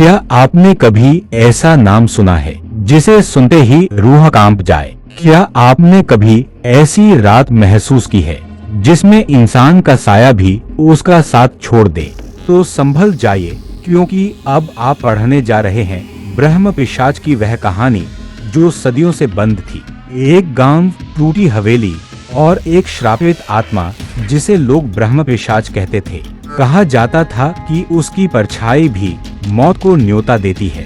क्या आपने कभी ऐसा नाम सुना है जिसे सुनते ही रूह कांप जाए? क्या आपने कभी ऐसी रात महसूस की है जिसमें इंसान का साया भी उसका साथ छोड़ दे? तो संभल जाइए, क्योंकि अब आप पढ़ने जा रहे हैं ब्रह्म पिशाच की वह कहानी जो सदियों से बंद थी। एक गांव, टूटी हवेली और एक श्रापित आत्मा जिसे लोग ब्रह्म पिशाच कहते थे। कहा जाता था कि उसकी परछाई भी मौत को न्योता देती है,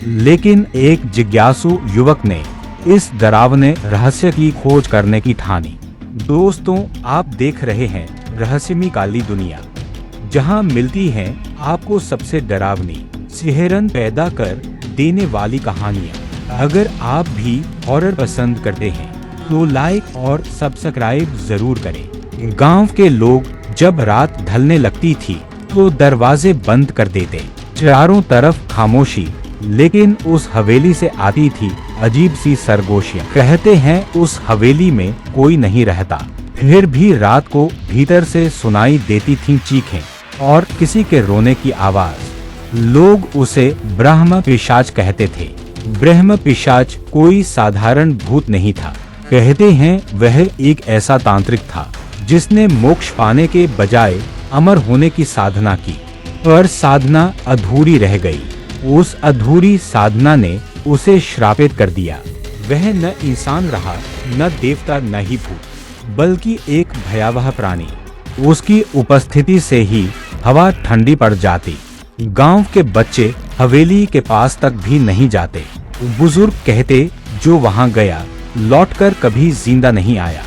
लेकिन एक जिज्ञासु युवक ने इस डरावने रहस्य की खोज करने की ठानी। दोस्तों, आप देख रहे हैं रहस्यमयी काली दुनिया, जहां मिलती हैं आपको सबसे डरावनी, सिहरन पैदा कर देने वाली कहानियां। अगर आप भी हॉरर पसंद करते हैं तो लाइक और सब्सक्राइब जरूर करें। गांव के लोग जब रात ढलने लगती थी तो दरवाजे बंद कर देते। चारों तरफ खामोशी, लेकिन उस हवेली से आती थी अजीब सी सरगोशियां। कहते हैं उस हवेली में कोई नहीं रहता, फिर भी रात को भीतर से सुनाई देती थीं चीखें और किसी के रोने की आवाज। लोग उसे ब्रह्म पिशाच कहते थे। ब्रह्म पिशाच कोई साधारण भूत नहीं था। कहते हैं वह एक ऐसा तांत्रिक था जिसने मोक्ष पाने के बजाय अमर होने की साधना की, पर साधना अधूरी रह गई। उस अधूरी साधना ने उसे श्रापित कर दिया। वह न इंसान रहा, न देवता, न ही भूत, बल्कि एक भयावह प्राणी। उसकी उपस्थिति से ही हवा ठंडी पड़ जाती। गांव के बच्चे हवेली के पास तक भी नहीं जाते। बुजुर्ग कहते जो वहां गया लौटकर कभी जिंदा नहीं आया।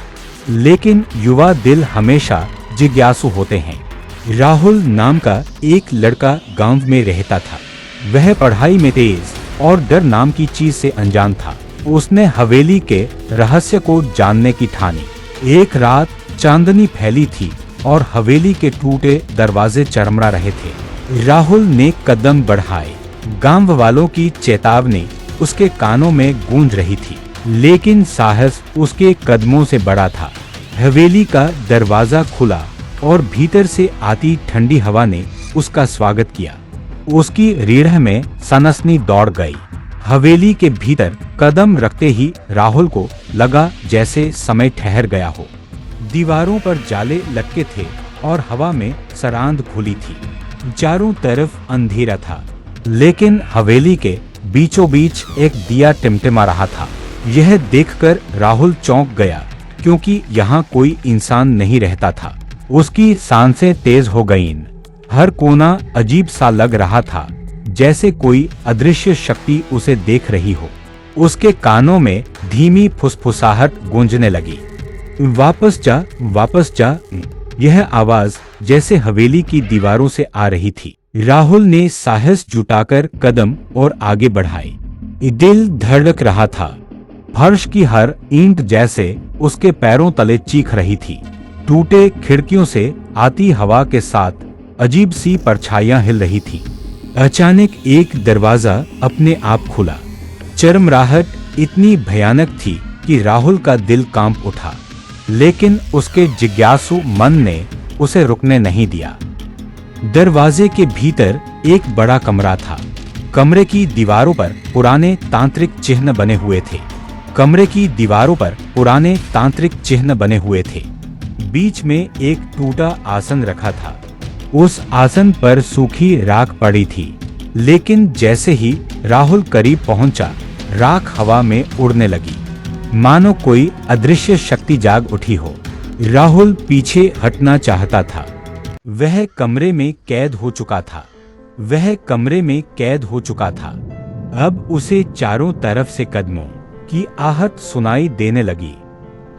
लेकिन युवा दिल हमेशा जिज्ञासु होते हैं। राहुल नाम का एक लड़का गांव में रहता था। वह पढ़ाई में तेज और डर नाम की चीज से अनजान था। उसने हवेली के रहस्य को जानने की ठानी। एक रात चांदनी फैली थी और हवेली के टूटे दरवाजे चरमरा रहे थे। राहुल ने कदम बढ़ाए। गांव वालों की चेतावनी उसके कानों में गूंज रही थी, लेकिन साहस उसके कदमों से बड़ा था। हवेली का दरवाजा खुला और भीतर से आती ठंडी हवा ने उसका स्वागत किया। उसकी रीढ़ में सनसनी दौड़ गई। हवेली के भीतर कदम रखते ही राहुल को लगा जैसे समय ठहर गया हो। दीवारों पर जाले लटके थे और हवा में सरांद खुली थी। चारों तरफ अंधेरा था, लेकिन हवेली के बीचों बीच एक दिया टिमटिमा रहा था। यह देखकर राहुल चौंक गया, क्योंकि यहाँ कोई इंसान नहीं रहता था। उसकी सांसें तेज हो गईं। हर कोना अजीब सा लग रहा था, जैसे कोई अदृश्य शक्ति उसे देख रही हो। उसके कानों में धीमी फुसफुसाहट गूंजने लगी। वापस जा, वापस जा। यह आवाज जैसे हवेली की दीवारों से आ रही थी। राहुल ने साहस जुटाकर कदम और आगे बढ़ाए। दिल धड़क रहा था। फर्श की हर ईंट जैसे उसके पैरों तले चीख रही थी। टूटे खिड़कियों से आती हवा के साथ अजीब सी परछाइयां हिल रही थी। अचानक एक दरवाजा अपने आप खुला। चरमराहट इतनी भयानक थी कि राहुल का दिल कांप उठा, लेकिन उसके जिज्ञासु मन ने उसे रुकने नहीं दिया। दरवाजे के भीतर एक बड़ा कमरा था। कमरे की दीवारों पर पुराने तांत्रिक चिन्ह बने हुए थे। कमरे की दीवारों पर पुराने तांत्रिक चिन्ह बने हुए थे। बीच में एक टूटा आसन रखा था। उस आसन पर सूखी राख पड़ी थी, लेकिन जैसे ही राहुल करीब पहुंचा, राख हवा में उड़ने लगी, मानो कोई अदृश्य शक्ति जाग उठी हो। राहुल पीछे हटना चाहता था। वह कमरे में कैद हो चुका था। वह कमरे में कैद हो चुका था। अब उसे चारों तरफ से कदमों की आहट सुनाई देने लगी।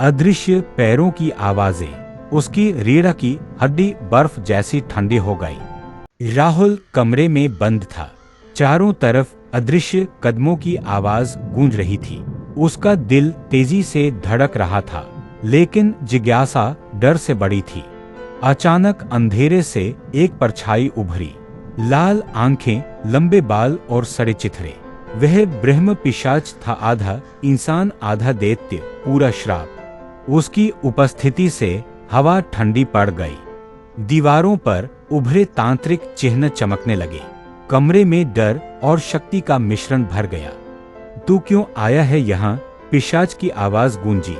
अदृश्य पैरों की आवाजें। उसकी रीढ़ की हड्डी बर्फ जैसी ठंडी हो गई। राहुल कमरे में बंद था। चारों तरफ अदृश्य कदमों की आवाज गूंज रही थी। उसका दिल तेजी से धड़क रहा था, लेकिन जिज्ञासा डर से बड़ी थी। अचानक अंधेरे से एक परछाई उभरी। लाल आंखें, लंबे बाल और सड़े चिथड़े। वह ब्रह्म पिशाच था, आधा इंसान आधा दैत्य, पूरा श्राप। उसकी उपस्थिति से हवा ठंडी पड़ गई। दीवारों पर उभरे तांत्रिक चिन्ह चमकने लगे। कमरे में डर और शक्ति का मिश्रण भर गया। तू क्यों आया है यहाँ? पिशाच की आवाज गूंजी।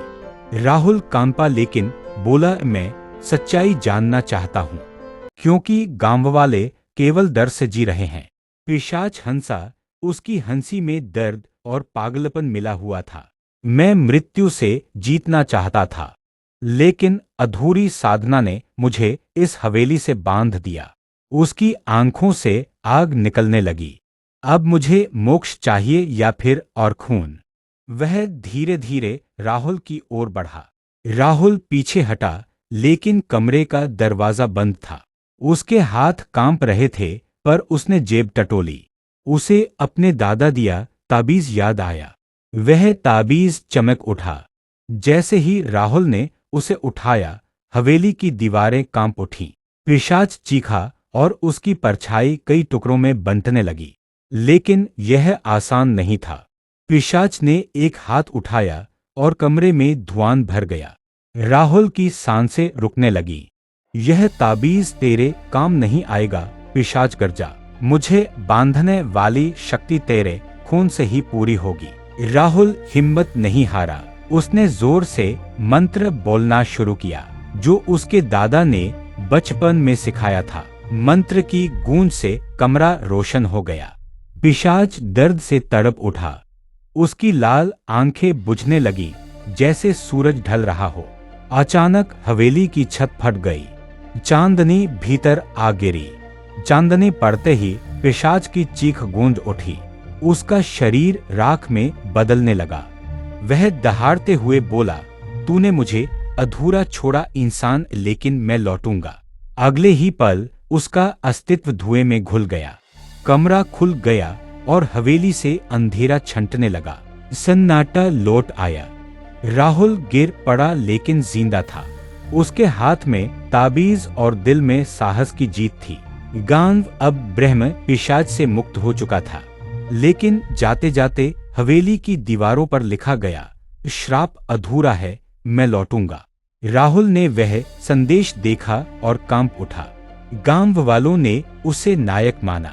राहुल कांपा लेकिन बोला, मैं सच्चाई जानना चाहता हूँ, क्योंकि गांव वाले केवल डर से जी रहे हैं। पिशाच हंसा, उसकी हंसी में दर्द और पागलपन मिला हुआ था। मैं मृत्यु से जीतना चाहता था, लेकिन अधूरी साधना ने मुझे इस हवेली से बांध दिया। उसकी आंखों से आग निकलने लगी। अब मुझे मोक्ष चाहिए या फिर और खून? वह धीरे धीरे राहुल की ओर बढ़ा। राहुल पीछे हटा, लेकिन कमरे का दरवाजा बंद था। उसके हाथ कांप रहे थे, पर उसने जेब टटोली। उसे अपने दादा दिया ताबीज याद आया। वह ताबीज चमक उठा। जैसे ही राहुल ने उसे उठाया, हवेली की दीवारें कांप उठीं। पिशाच चीखा और उसकी परछाई कई टुकड़ों में बंटने लगी। लेकिन यह आसान नहीं था। पिशाच ने एक हाथ उठाया और कमरे में धुआं भर गया। राहुल की सांसें रुकने लगी। यह ताबीज तेरे काम नहीं आएगा, पिशाच गरजा। मुझे बांधने वाली शक्ति तेरे खून से ही पूरी होगी। राहुल हिम्मत नहीं हारा। उसने जोर से मंत्र बोलना शुरू किया, जो उसके दादा ने बचपन में सिखाया था। मंत्र की गूंज से कमरा रोशन हो गया। पिशाच दर्द से तड़प उठा। उसकी लाल आंखें बुझने लगी, जैसे सूरज ढल रहा हो। अचानक हवेली की छत फट गई। चांदनी भीतर आ गिरी। चांदनी पड़ते ही पिशाच की चीख गूंज उठी। उसका शरीर राख में बदलने लगा। वह दहाड़ते हुए बोला, तूने मुझे अधूरा छोड़ा इंसान, लेकिन मैं लौटूंगा। अगले ही पल उसका अस्तित्व धुएं में घुल गया। कमरा खुल गया और हवेली से अंधेरा छंटने लगा। सन्नाटा लौट आया। राहुल गिर पड़ा, लेकिन जिंदा था। उसके हाथ में ताबीज और दिल में साहस की जीत थी। गांव अब ब्रह्म पिशाच से मुक्त हो चुका था। लेकिन जाते जाते हवेली की दीवारों पर लिखा गया, श्राप अधूरा है, मैं लौटूंगा। राहुल ने वह संदेश देखा और कांप उठा। गांव वालों ने उसे नायक माना,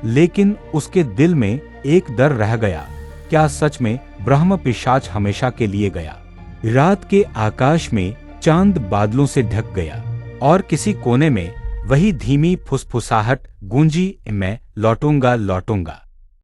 लेकिन उसके दिल में एक डर रह गया। क्या सच में ब्रह्म पिशाच हमेशा के लिए गया? रात के आकाश में चांद बादलों से ढक गया और किसी कोने में वही धीमी फुसफुसाहट गूंजी, मैं लौटूंगा, लौटूंगा।